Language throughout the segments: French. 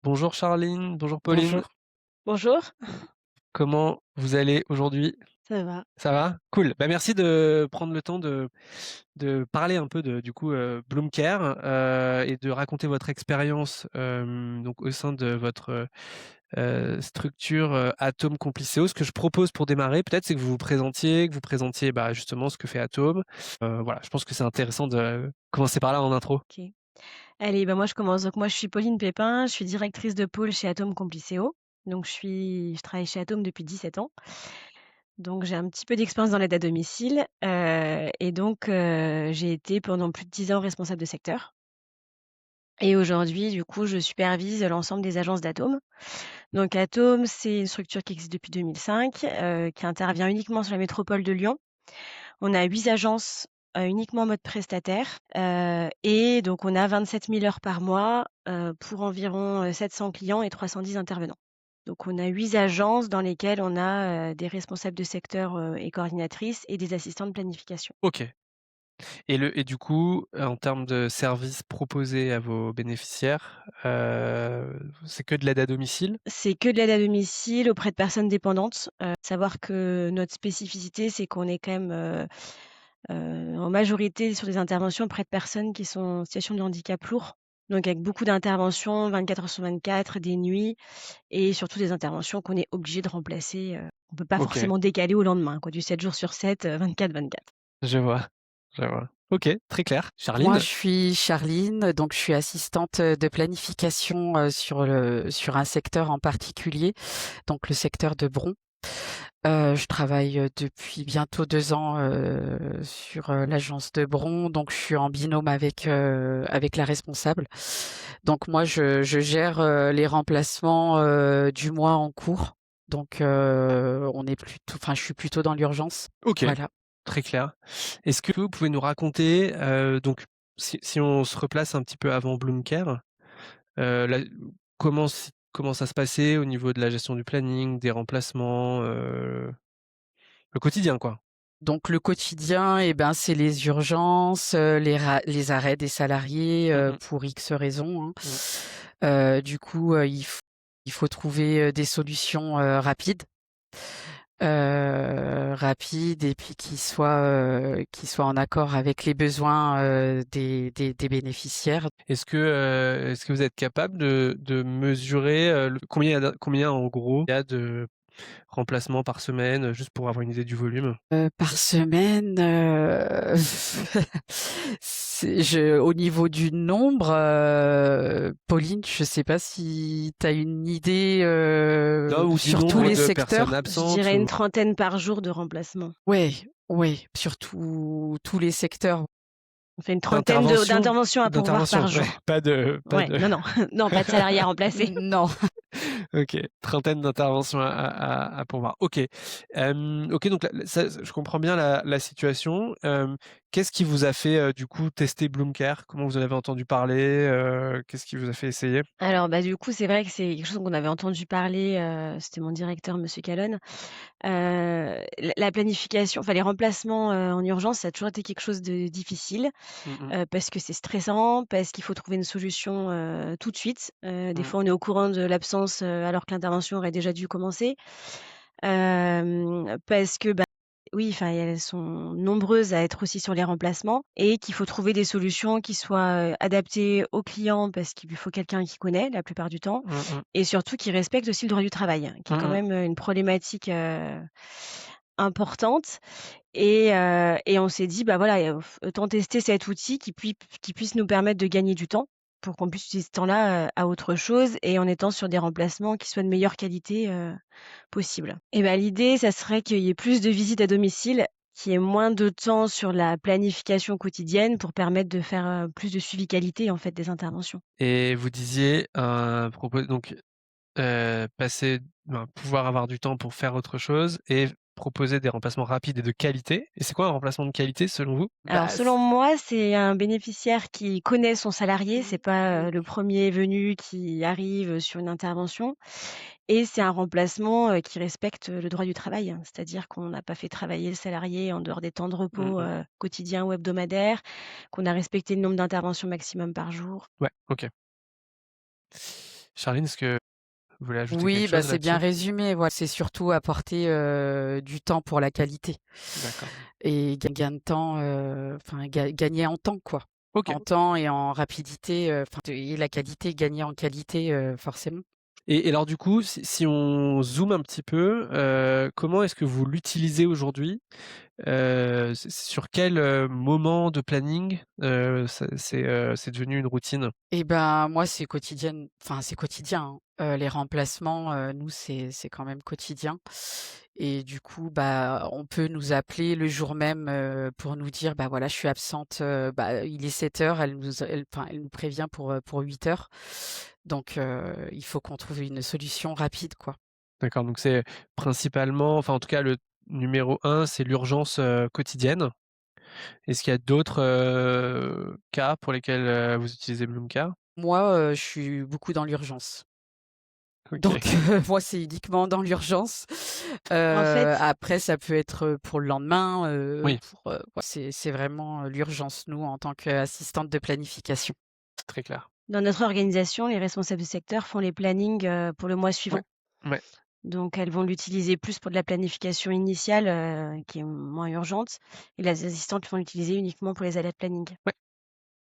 Bonjour Charline, bonjour Pauline. Bonjour. Bonjour, Comment vous allez aujourd'hui? ça va. Ça va? Cool. Bah, merci de prendre le temps de parler un peu de du coup, Bloomcare, et de raconter votre expérience, donc au sein de votre, structure, Atome Compliceo. Ce que je propose pour démarrer peut-être, c'est que vous présentiez, bah, justement ce que fait Atome. Voilà, je pense que c'est intéressant de commencer par là en intro. OK. Allez, bah, moi je commence. Donc moi je suis Pauline Pépin, je suis directrice de pôle chez Atome Compliceo. Donc je travaille chez Atome depuis 17 ans. Donc j'ai un petit peu d'expérience dans l'aide à domicile, et donc j'ai été pendant plus de 10 ans responsable de secteur et aujourd'hui, du coup, je supervise l'ensemble des agences d'Atome. Donc Atome, c'est une structure qui existe depuis 2005, qui intervient uniquement sur la métropole de Lyon. On a 8 agences, uniquement en mode prestataire, et donc on a 27 000 heures par mois, pour environ, 700 clients et 310 intervenants. Donc on a 8 agences dans lesquelles on a, des responsables de secteur, et coordinatrices et des assistants de planification. OK. Et du coup, en termes de services proposés à vos bénéficiaires, c'est que de l'aide à domicile? C'est que de l'aide à domicile auprès de personnes dépendantes. Savoir que notre spécificité, c'est qu'on est quand même, en majorité sur des interventions auprès de personnes qui sont en situation de handicap lourd. Donc avec beaucoup d'interventions 24 heures sur 24, des nuits et surtout des interventions qu'on est obligé de remplacer, on peut pas OK, forcément décaler au lendemain quoi, du 7 jours sur 7, 24/24. je vois, je vois. OK, très clair. Moi, Charline? je suis Charline, donc je suis assistante de planification sur un secteur en particulier, donc le secteur de Bron. Je travaille depuis bientôt 2 ans sur l'agence de Bron, donc je suis en binôme avec la responsable. Donc moi, je gère les remplacements du mois en cours. Donc je suis plutôt dans l'urgence. OK, Voilà. très clair. Est-ce que vous pouvez nous raconter, donc si on se replace un petit peu avant Bloomcare, là, comment ça se passait au niveau de la gestion du planning, des remplacements, le quotidien, quoi? Donc le quotidien, eh ben, c'est les urgences, les arrêts des salariés, Mmh mh. pour X raisons, hein. Mmh. Du coup, il faut trouver, des solutions, rapides et puis qui soient en accord avec les besoins, des bénéficiaires. Est-ce que vous êtes capable de mesurer, le combien en gros il y a de remplacements par semaine, juste pour avoir une idée du volume? Par semaine, au niveau du nombre, Pauline, je sais pas si tu as une idée, Non, ou du sur tous nombre les de personnes secteurs? Je absentes dirais une ou trentaine par jour de remplacements. Ouais, ouais, sur tous les secteurs. On fait une trentaine d'interventions? d'interventions à pourvoir D'interventions, par ouais, jour. pas Ouais, de non, non, non, pas de salariés à remplacer. Non. OK, trentaine d'interventions à pourvoir. OK. OK, donc là, ça, je comprends bien la situation. Qu'est-ce qui vous a fait, du coup, tester Bloomcare? Comment vous en avez entendu parler? Qu'est-ce qui vous a fait essayer? Alors, bah, du coup, c'est vrai que c'est quelque chose qu'on avait entendu parler, c'était mon directeur, monsieur Calonne. La planification, enfin les remplacements, en urgence, ça a toujours été quelque chose de difficile, Mmh mh. parce que c'est stressant, parce qu'il faut trouver une solution, tout de suite. Des Mmh. fois, on est au courant de l'absence, alors que l'intervention aurait déjà dû commencer. Parce que, bah, oui, enfin, elles sont nombreuses à être aussi sur les remplacements et qu'il faut trouver des solutions qui soient, adaptées aux clients parce qu'il lui faut quelqu'un qui connaît la plupart du temps Mmh mh. et surtout qui respecte aussi le droit du travail, hein, qui est Mmh quand mh. même, une problématique, importante et on s'est dit: «Bah, voilà, autant tester cet outil qui puisse nous permettre de gagner du temps pour qu'on puisse utiliser ce temps-là, à autre chose et en étant sur des remplacements qui soient de meilleure qualité, possible». Et bah, l'idée, ça serait qu'il y ait plus de visites à domicile, qu'il y ait moins de temps sur la planification quotidienne pour permettre de faire, plus de suivi qualité, en fait, des interventions. Et vous disiez, donc pouvoir avoir du temps pour faire autre chose et proposer des remplacements rapides et de qualité. Et c'est quoi un remplacement de qualité selon vous? Alors Bah, selon moi, c'est un bénéficiaire qui connaît son salarié, c'est mmh. pas, le premier venu qui arrive, sur une intervention et c'est un remplacement, qui respecte, le droit du travail, hein. C'est-à-dire qu'on n'a pas fait travailler le salarié en dehors des temps de Mmh repos, mh. quotidiens ou hebdomadaires, qu'on a respecté le nombre d'interventions maximum par jour. Ouais, OK. Charline, est-ce que vous voulez ajouter quelque Oui, bah, chose c'est bien là-dessus? résumé, voilà, c'est surtout apporter, du temps pour la qualité D'accord. et gain de temps, enfin gagner en temps, quoi. OK. En temps et en rapidité, enfin et la qualité, gagner en qualité, forcément. Et alors du coup, si on zoome un petit peu, comment est-ce que vous l'utilisez aujourd'hui? Sur quel, moment de planning, c'est devenu une routine? Et ben, moi, c'est quotidienne, enfin, c'est quotidien, hein. Les remplacements, nous, c'est quand même quotidien et du coup, bah, on peut nous appeler le jour même, pour nous dire: «Bah, voilà, je suis absente, bah, il est 7 heures». Elle nous prévient pour 8 heures. Donc il faut qu'on trouve une solution rapide, quoi. D'accord, donc c'est principalement, enfin en tout cas le numéro un, c'est l'urgence, quotidienne. Est-ce qu'il y a d'autres, cas pour lesquels, vous utilisez Bloomcare? Moi, je suis beaucoup dans l'urgence. OK. Donc moi, c'est uniquement dans l'urgence. En fait, Après ça peut être, pour le lendemain, Oui, ouais, c'est vraiment, l'urgence, nous, en tant qu'assistante de planification. c'est très clair. dans notre organisation, les responsables de secteur font les plannings, pour le mois Ouais, suivant. ouais, Donc elles vont l'utiliser plus pour de la planification initiale, qui est moins urgente et les assistantes vont l'utiliser uniquement pour les alertes planning. ouais,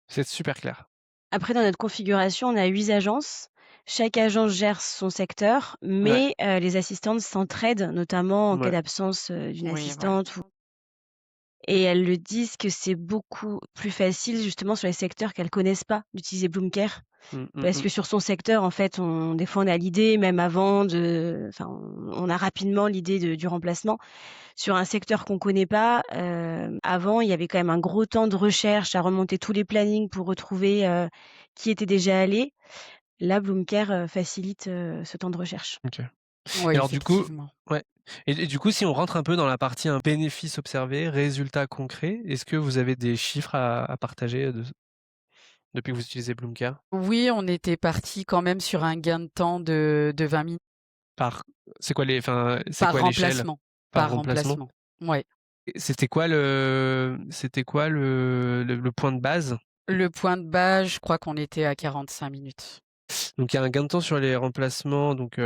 c'est super clair. Après dans notre configuration, on a 8 agences. Chaque agence gère son secteur, Ouais, mais les assistantes s'entraident, notamment en cas ouais, d'absence, d'une Oui, voilà. assistante ou et elles le disent que c'est beaucoup plus facile justement sur les secteurs qu'elles connaissent pas d'utiliser Bloomcare. mmh, mmh Parce mh. que sur son secteur, en fait, des fois, on a l'idée, même avant enfin, on a rapidement l'idée du remplacement. Sur un secteur qu'on connaît pas, avant, il y avait quand même un gros temps de recherche à remonter tous les plannings pour retrouver, qui était déjà allé. Là, Bloomcare, facilite, ce temps de recherche. OK. Et Oui, alors du coup, effectivement. ouais, et du coup, si on rentre un peu dans la partie, bénéfices observés, résultats concrets, est-ce que vous avez des chiffres à partager depuis que vous utilisez Bloomcare? Oui, on était parti quand même sur un gain de temps de 20 minutes Par c'est quoi les enfin, c'est par quoi l'échelle remplacement, par par remplacement? remplacement. Ouais. Et c'était quoi le point de base? Le point de base, je crois qu'on était à 45 minutes. Donc il y a un gain de temps sur les remplacements, donc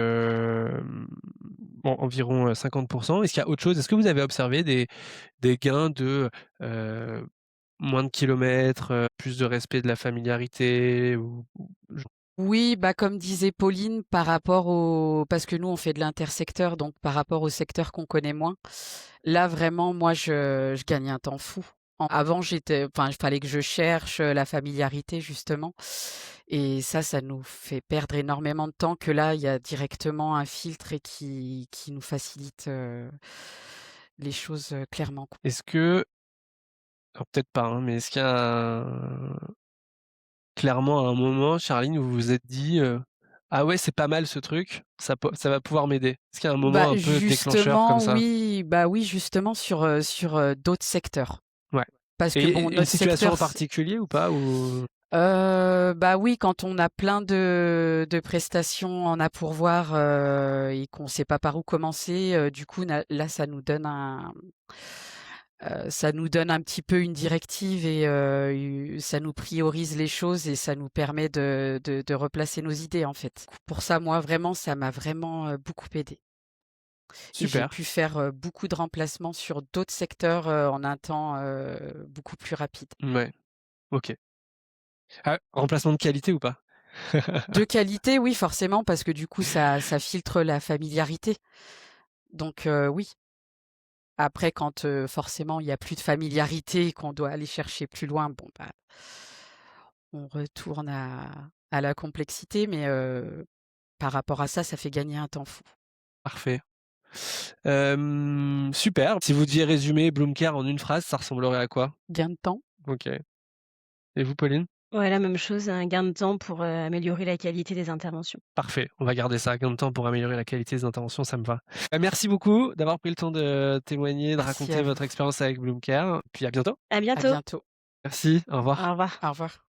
environ, 50. Est-ce qu'il y a autre chose? Est-ce que vous avez observé des gains de, heu, moins de kilomètres, plus de respect de la familiarité ou je Oui, bah, comme disait Pauline, par rapport au parce que nous, on fait de l'intersecteur, donc par rapport au secteur qu'on connaît moins, là, vraiment, moi, je gagne un temps fou. Avant, enfin, il fallait que je cherche, la familiarité, justement et ça nous fait perdre énormément de temps que là, il y a directement un filtre et qui nous facilite, les choses, clairement, quoi. est-ce que alors peut-être pas, hein, mais est-ce qu'il y a clairement à un moment, Charline, où vous vous êtes dit, «Ah ouais, c'est pas mal ce truc, ça va pouvoir m'aider». Est-ce qu'il y a un moment Bah, un peu déclencheur comme justement, ça? oui, bah, oui, justement sur, d'autres secteurs. Ouais. Parce que bon, Et une notre situation secteur, en particulier ou pas? Ou bah, oui, quand on a plein de prestations en à pourvoir, et qu'on sait pas par où commencer, du coup, là, ça nous donne un petit peu une directive et ça nous priorise les choses et ça nous permet de replacer nos idées, en fait. Pour ça, moi, vraiment, ça m'a vraiment, beaucoup aidée et j'ai super, pu faire, beaucoup de remplacements sur d'autres secteurs, en un temps, beaucoup plus rapide. ouais, OK. Ah, remplacement de qualité ou pas? De qualité, oui, forcément, parce que du coup, ça filtre la familiarité. Donc oui. Après, quand, forcément, il y a plus de familiarité et qu'on doit aller chercher plus loin, bon, bah, on retourne à la complexité, mais par rapport à ça, ça fait gagner un temps fou. Parfait. Super. Si vous deviez résumer Bloomcare en une phrase, ça ressemblerait à quoi? Gain de temps? OK. Et vous, Pauline? Ouais, la même chose, un gain de temps pour, améliorer la qualité des interventions. Parfait, on va garder ça, gain de temps pour améliorer la qualité des interventions, ça me va. Merci beaucoup d'avoir pris le temps de témoigner, de Merci raconter à vous. votre expérience avec Bloomcare, puis à bientôt. À À bientôt. bientôt. Merci, au Au revoir. revoir. Au revoir.